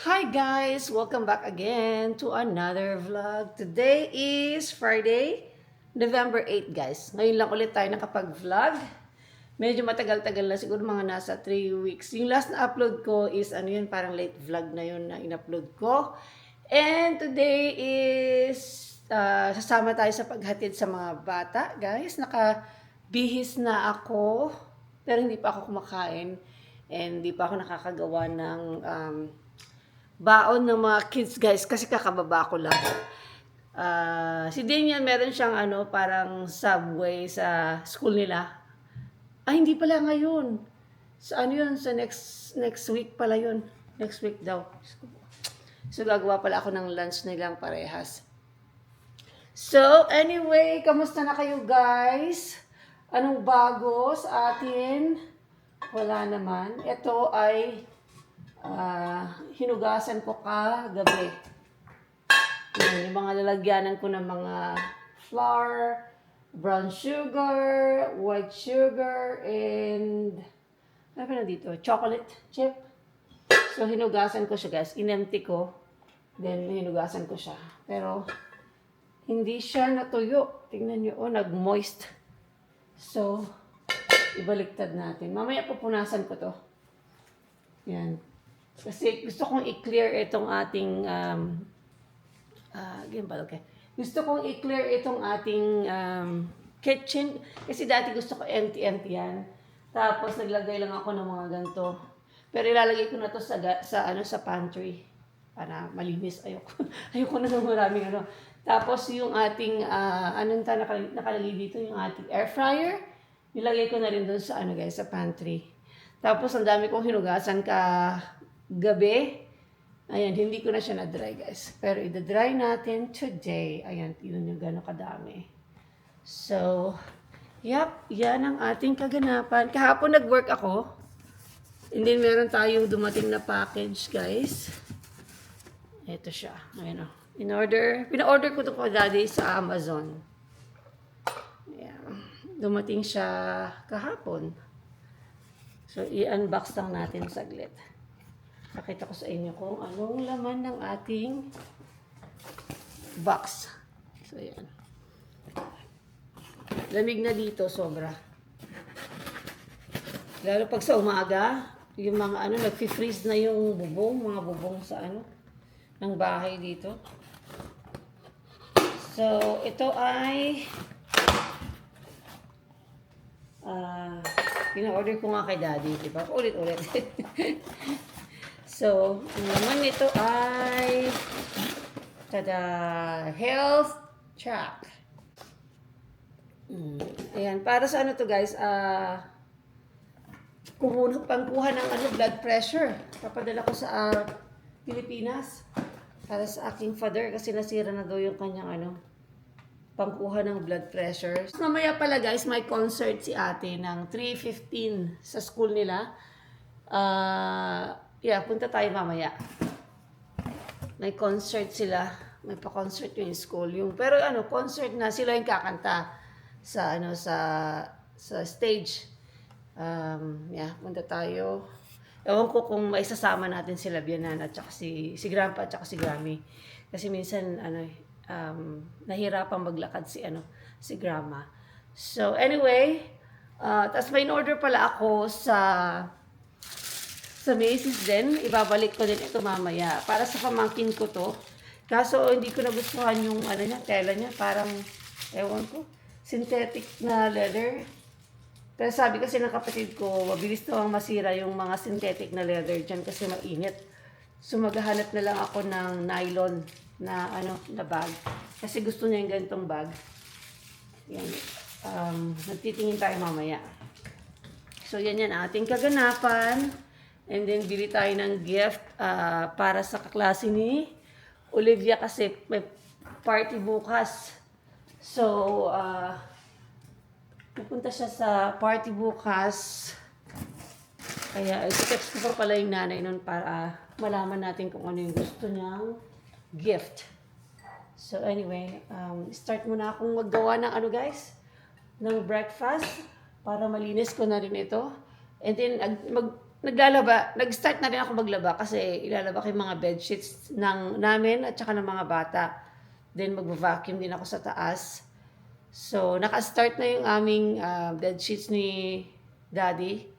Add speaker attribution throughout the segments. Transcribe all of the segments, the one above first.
Speaker 1: Hi guys! Welcome back again to another vlog. Today is Friday, November 8 guys. Ngayon lang ulit tayo nakapag-vlog. Medyo matagal-tagal na, siguro mga nasa 3 weeks. Yung last na upload ko is ano yun, parang late vlog na yun na in-upload ko. And today is sasama tayo sa paghatid sa mga bata. Guys, nakabihis na ako, pero hindi pa ako kumakain. And hindi pa ako nakakagawa ng baon ng mga kids guys kasi kakababa ko lang. Si Daniel meron siyang parang subway sa school nila. Hindi pala ngayon. Sa ano yun? Sa next week pala yun. Next week daw. So gagawa pala ako ng lunch nilang parehas. So anyway, kamusta na kayo guys? Anong bago sa atin? Wala naman. Ito ay hinugasan ko kagabi. Yan, yung mga lalagyanan ko ng mga flour, brown sugar, white sugar, and ano pa na dito? Chocolate chip. So, hinugasan ko siya guys. Inempty ko. Then, hinugasan ko siya. Pero, hindi siya natuyo. Tingnan nyo, nag-moist. So, ibaliktad natin. Mamaya pupunasan ko to. Yan. Kasi gusto kong i-clear itong ating okay. Gusto kong i-clear itong ating kitchen kasi dati gusto ko empty yan. Tapos naglagay lang ako ng mga ganito. Pero ilalagay ko na to sa pantry para malinis. Ayoko na ng maraming ano. Tapos yung ating nakalagay dito yung ating air fryer, nilagay ko na rin doon sa sa pantry. Tapos ang dami kong hinugasan gabi. Ayan, hindi ko na siya na-dry guys. Pero i-dry natin today. Ayan, tignan nyo gano'ng kadami. So, yan ang ating kaganapan. Kahapon nag-work ako. And then meron tayong dumating na package guys. Ito siya. Ayan o. Pina-order ko ito ko daddy sa Amazon. Ayan. Dumating siya kahapon. So, i-unbox lang natin saglit. Pakita ko sa inyo kung anong laman ng ating box. So, yan. Lamig na dito, sobra. Lalo pag sa umaga, yung mga nagfi-freeze na yung mga bubong sa ng bahay dito. So, ito ay pina-order ko nga kay daddy, diba? Ulit-ulit. So, ang laman nito ay health track. Ayan, para sa to guys, pangkuha ng blood pressure. Papadala ko sa Pilipinas para sa aking father kasi nasira na daw yung kanyang pangkuha ng blood pressure. Mamaya pala guys, may concert si ate ng 3:15 sa school nila. Punta tayo mamaya. May concert sila. May pa-concert yung school. Pero concert na sila yung kakanta sa sa stage. Punta tayo. Ewan ko kung maisasama natin sila Bianan at saka si Grandpa at saka si Grammy. Kasi minsan nahirapan maglakad si Grandma. So anyway, tas may in-order pala ako sa Macy's din. Ibabalik ko din ito mamaya. Para sa pamangkin ko to. Kaso hindi ko nagustuhan yung tela niya. Parang, ewan ko, synthetic na leather. Pero sabi kasi ng kapatid ko, mabilis daw ang masira yung mga synthetic na leather dyan kasi mainit. So maghahanap na lang ako ng nylon na na bag. Kasi gusto niya yung ganitong bag. Yan. Nagtitingin tayo mamaya. So yan ating kaganapan. And then bili tayo ng gift para sa kaklase ni Olivia kasi may party bukas. So, pupunta siya sa party bukas. Kaya, i-text ko pa pala yung nanay nun para malaman natin kung ano yung gusto niyang gift. So, anyway, start muna akong maggawa ng ng breakfast para malinis ko na rin ito. And then, nag-start na rin ako maglaba kasi ilalaba ko yung mga bedsheets namin at saka ng mga bata. Then magva-vacuum din ako sa taas. So, naka-start na yung aming bedsheets ni Daddy.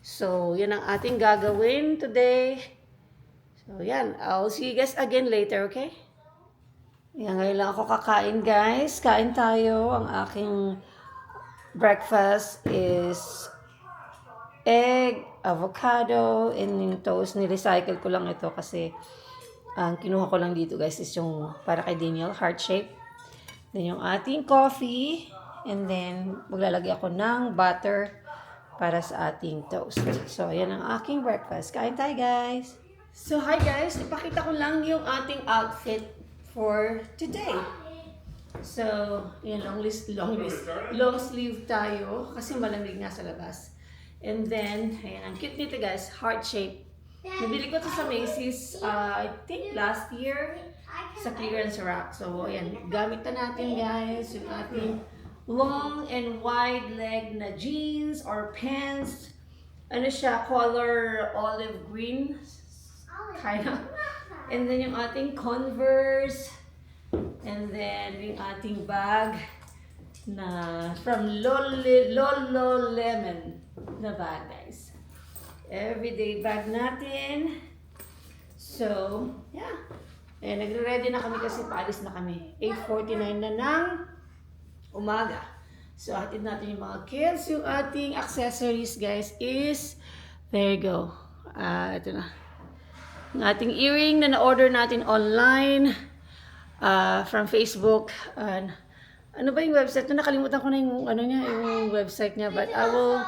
Speaker 1: So, yan ang ating gagawin today. So, yan. I'll see you guys again later, okay? Yan, ngayon lang ako kakain, guys. Kain tayo. Ang aking breakfast is egg, avocado, and yung toast. Ni-recycle ko lang ito kasi ang kinuha ko lang dito, guys, is yung para kay Daniel, heart shape. Then yung ating coffee. And then, maglalagay ako ng butter para sa ating toast. So, ayan ang aking breakfast. Kain tayo, guys. So, hi guys. Ipakita ko lang yung ating outfit for today. So, yan, long sleeve tayo kasi malamig nga sa labas. And then, ayan, ang cute nito guys, heart shape. Nabili ko to sa Macy's, I think last year, sa clearance rack. So, ayan, gamit na natin guys, yung ating long and wide leg na jeans or pants. Ano siya, color olive green, kind of. And then yung ating Converse. And then yung ating bag na from Lolo Lemon na bag, guys. Everyday bag natin. So, yeah. Eh, nagre-ready na kami kasi paalis na kami. 8:49 na ng umaga. So, hatid natin yung mga kids. Yung ating accessories, guys, is, there you go. Ito na. Yung ating earring na na-order natin online from Facebook. Ano ba yung website? Nakalimutan ko na yung, yung website niya. But I will,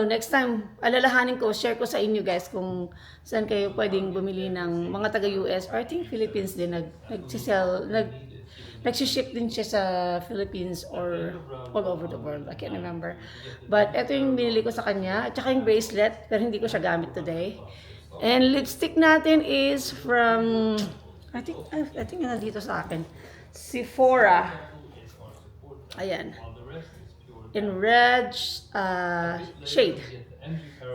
Speaker 1: next time, alalahanin ko, share ko sa inyo, guys, kung saan kayo pwedeng bumili ng mga taga-US or I think Philippines din, nagsiship din siya sa Philippines or all over the world. I can't remember. But ito yung binili ko sa kanya. At saka yung bracelet, pero hindi ko siya gamit today. And lipstick natin is from, I think nandito sa akin. Sephora. Ayan. In red shade.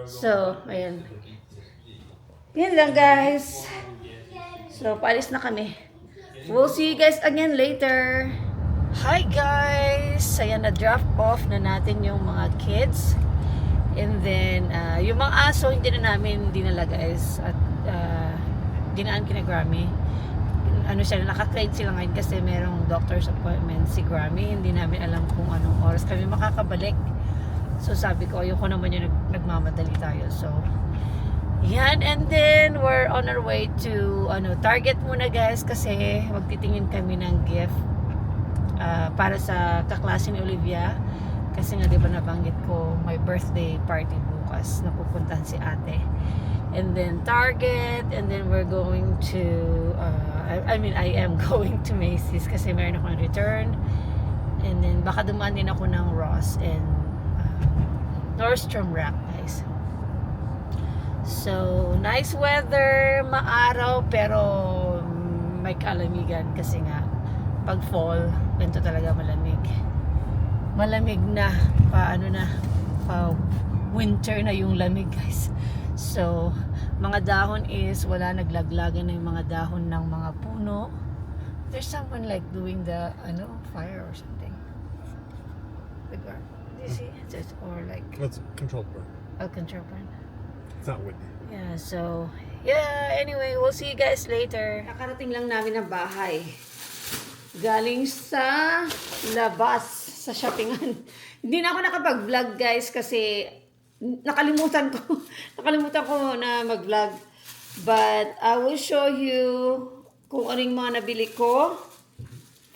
Speaker 1: So, ayan. Yan lang guys. So, paalis na kami. We'll see you guys again later. Hi guys! Ayan, na-drop off na natin yung mga kids. And then, yung mga aso, hindi na namin dinala guys. At dinaan kina Grammy. Naka-trade sila ngayon kasi merong doctor's appointment si Grammy. Hindi namin alam kung anong oras kami makakabalik. So sabi ko, ayoko naman yung nagmamadali tayo. So, yan, and then we're on our way to Target muna guys kasi magtitingin kami ng gift para sa kaklase ni Olivia kasi nga diba nabanggit ko may birthday party bukas na pupuntahan si ate. And then Target, and then we're going to I am going to Macy's kasi meron akong return, and then baka dumaan din ako ng Ross and Nordstrom Rack guys. So, nice weather, maaraw, pero may kalamigan kasi nga, pag fall, ganito talaga malamig. Malamig na, pa winter na yung lamig guys. So, mga dahon is, wala, naglaglagan na yung mga dahon ng mga puno. There's someone like doing the, fire or something. Do you see? Or like...
Speaker 2: That's controlled burn.
Speaker 1: A control burn.
Speaker 2: It's not windy.
Speaker 1: Yeah, so, yeah, anyway, we'll see you guys later. Nakarating lang namin ng bahay. Galing sa labas, sa shoppingan. Hindi na ako nakapag-vlog guys kasi nakalimutan ko na mag-vlog. But I will show you kung ano yung mga nabili ko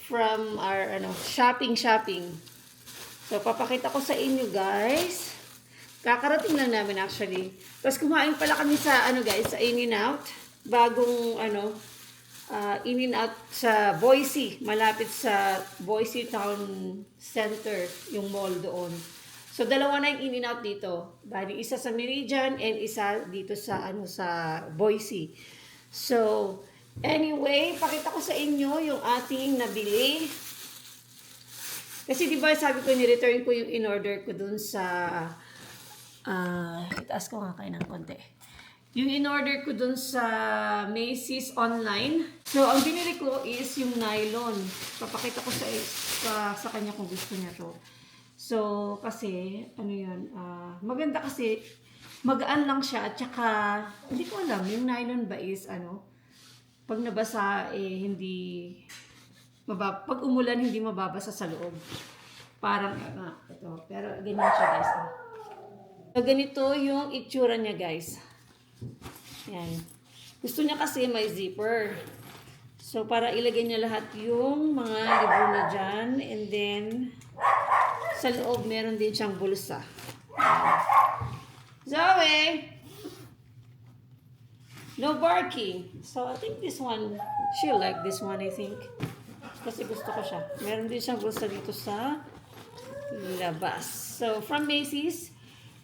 Speaker 1: from our shopping. So, papakita ko sa inyo guys. Kakarating lang namin actually. Tapos kumain pala kami sa guys, sa In-N-Out. Bagong In-N-Out sa Boise, malapit sa Boise Town Center, yung mall doon. So dalawa na yung In-N-Out dito. Bali isa sa Meridian and isa dito sa sa Boise. So anyway, pakita ko sa inyo yung ating nabili. Kasi di ba sabi ko ni-return ko yung in-order ko dun sa itaas ko nga kayo ng konti. Yung in-order ko dun sa Macy's online. So, ang binili ko is yung nylon. Papakita ko sa kanya kung gusto niya to. So, kasi, ano yun, maganda kasi, magaan lang siya at saka, hindi ko alam, yung nylon ba is, pag nabasa, hindi, pag umulan, hindi mababasa sa loob. Parang, ito. Pero, ganyan siya, guys. So, ganito yung itsura niya, guys. Yan. Gusto niya kasi may zipper. So, para ilagay niya lahat yung mga libro na dyan. And then, sa loob, meron din siyang bulsa. Zoe! No barking. So, I think this one, she'll like this one, I think. Kasi gusto ko siya. Meron din siyang bulsa dito sa labas. So, from Macy's.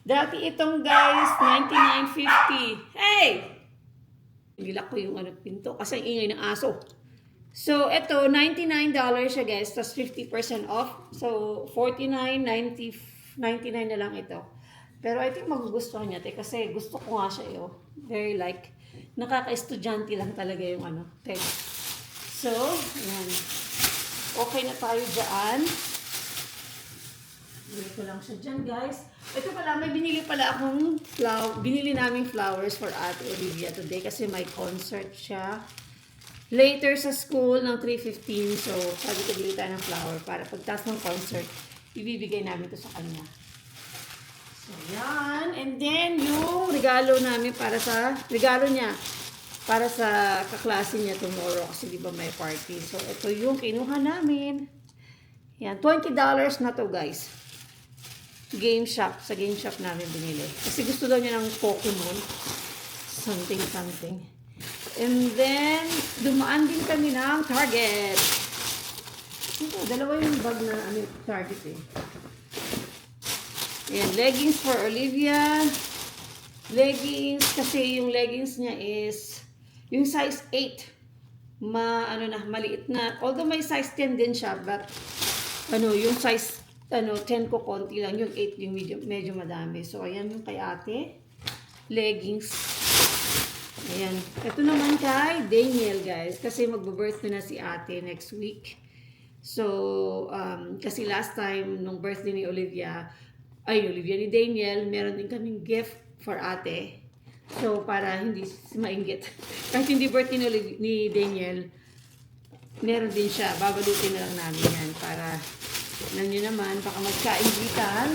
Speaker 1: Dati itong guys, $99.50. Hey! Nilak ko yung pinto kasi ang ingay ng aso. So, ito, $99 siya guys, tas 50% off. So, $49.99 na lang ito. Pero I think magugustuhan niya kasi gusto ko nga siya very like, nakaka-estudyante lang talaga yung text. So, yan. Okay na tayo dyan. Bili ko lang siya dyan, guys. Ito pala, may binili pala akong binili naming flowers for Ate Olivia today kasi may concert siya. Later sa school ng 3:15. So, sabi ko bili tayo ng flower para pagtas ng concert, ibibigay namin to sa kanya. So, yan. And then, yung regalo namin regalo niya para sa kaklase niya tomorrow kasi di ba may party. So, ito yung kinuha namin. Yan, $20 na to, guys. Game shop. Sa game shop namin binili. Kasi gusto daw niya ng Pokemon. Something. And then, dumaan din kami ng Target. Ito, dalawa yung bag na Target Ayan, leggings for Olivia. Leggings, kasi yung leggings niya is yung size 8. Maliit na. Although may size 10 din siya, but yung size 10 ko konti lang, yung 8 yung medyo madami. So, ayan yung kay ate. Leggings. Ayan. Ito naman kay Daniel, guys. Kasi magbe-birthday na si ate next week. So, kasi last time, nung birthday ni ni Daniel, meron din kaming gift for ate. So, para hindi mainggit. Kahit hindi birthday ni Daniel, meron din siya. Babalutin na lang namin yan para alam nyo naman, baka magkaingitan.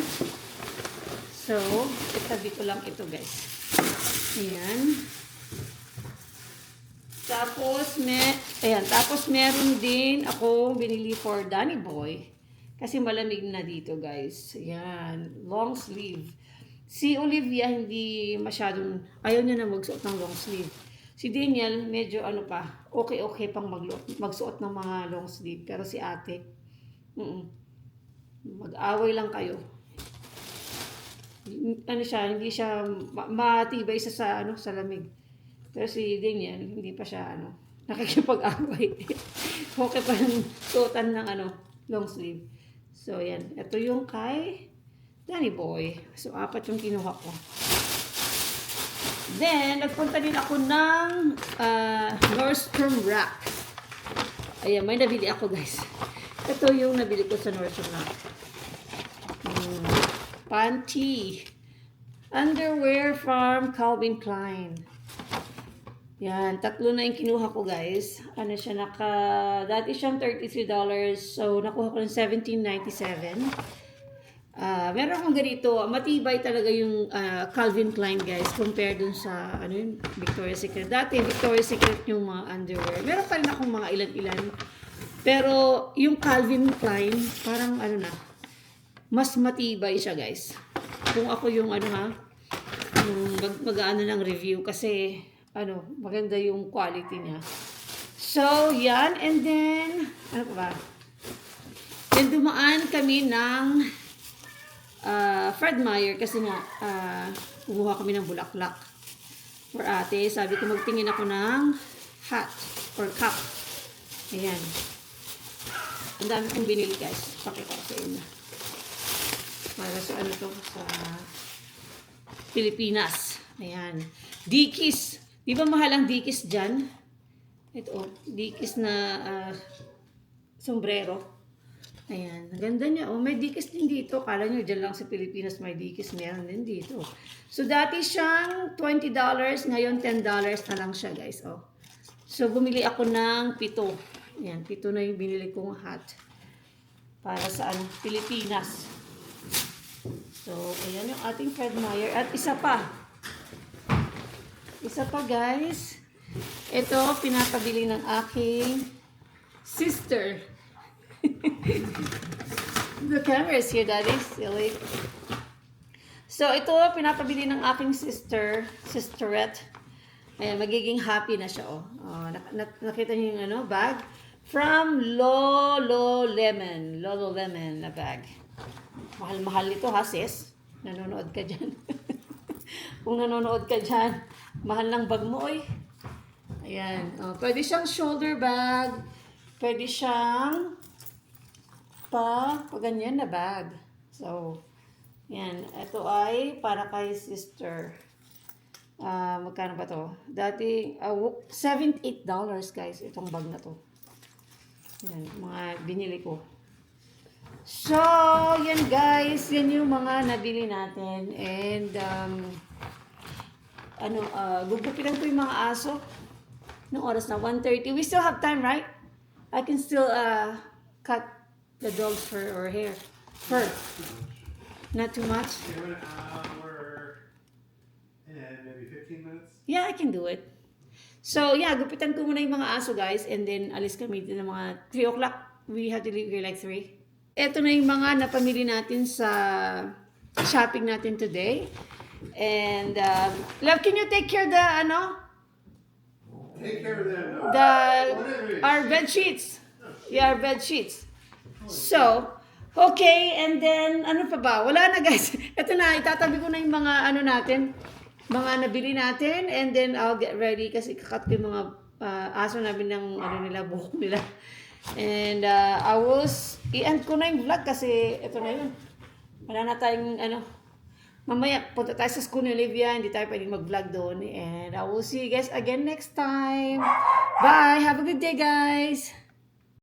Speaker 1: So, itabi ko lang ito, guys. Ayan. Tapos meron din ako binili for Danny Boy. Kasi malamig na dito, guys. Ayan. Long sleeve. Si Olivia, hindi masyadong, ayaw niya na magsuot ng long sleeve. Si Daniel, medyo okay pang magsuot ng mga long sleeve. Pero si ate, mag-away lang kayo. Hindi siya matibay sa lamig. Pero si Daniel, hindi pa siya nakikipag-away. Okay pa yung suotan ng long sleeve. So yan, ito yung kay Danny Boy. So 4 yung kinuha ko. Then nagpunta din ako ng Nordstrom Rack. Ayan, may nabili ako, guys. Ito yung nabili ko sa Nordstrom Rack. Panty. Underwear from Calvin Klein. Yan, 3 na yung kinuha ko, guys. Dati siyang $33. So, nakuha ko ng $17.97. Meron akong ganito. Matibay talaga yung Calvin Klein, guys. Compare dun sa, Victoria's Secret. Dati, Victoria's Secret yung mga underwear. Meron pa rin akong mga ilan-ilan. Pero, yung Calvin Klein, parang mas matibay siya, guys. Kung ako yung mag-ano ng review kasi maganda yung quality niya. So, yan. And then, Then, dumaan kami ng Fred Meyer kasi kumuha kami ng bulaklak for ate. Sabi ko magtingin ako ng hat or cup. Ayan. Ang dami kong binili, guys. Pakita ko sa inyo. Para sa Pilipinas. Ayan. Dickies. Di ba mahal ang Dickies dyan? Ito, Dickies na sombrero. Ayan. Ang ganda niya. Oh, may Dickies din dito. Kala nyo, dyan lang sa Pilipinas may Dickies. Meron din dito. So, dati siyang $20. Ngayon, $10 na lang siya, guys. Oh. So, bumili ako ng 7. Ayan, 7 na yung binili kong hat. Para sa Pilipinas. So, ayan yung ating Fred Meyer. At isa pa. Isa pa, guys. Ito, pinapabili ng aking sister. The camera is here, Daddy. Silly. So, ito, pinapabili ng aking sisterette. Ayan, magiging happy na siya, oh. Nakita niyo yung bag? From Lululemon. Lululemon na bag. Mahal-mahal ito, ha, sis? Nanonood ka dyan. Kung nanonood ka dyan, mahal ng bag mo, oy. Ayan. Oh, pwede siyang shoulder bag. Pwede siyang ganyan na bag. So, yan. Ito ay para kay sister. Magkano ba to? Dati, $78 guys, itong bag na to. Yan, mga binili ko. So, yan guys, yan yung mga nabili natin. And, gugupitan ko yung mga aso. Noong oras na 1:30. We still have time, right? I can still cut the dog's fur or hair. Fur. Not too much?
Speaker 2: Give it an hour and maybe 15 minutes.
Speaker 1: Yeah, I can do it. So, yeah, gupitan ko muna yung mga aso, guys. And then, alis kami din ng mga 3 o'clock. We have to leave here like 3. Ito na yung mga napamili natin sa shopping natin today. And, love, can you take care of the,
Speaker 2: Take care of them.
Speaker 1: our bed sheets. Yeah, our bed sheets. So, okay, and then, ano pa ba? Wala na, guys. Ito na, itatabi ko na yung mga, natin, mga nabili natin, and then I'll get ready kasi kakat ko yung mga aso namin ng, nila, buhok nila. And, i-end ko na yung vlog kasi, ito na yun. Wala na tayong, mamaya, punta tayo sa school ni Olivia, hindi tayo pwedeng mag-vlog doon. And I will see you guys again next time. Bye! Have a good day, guys!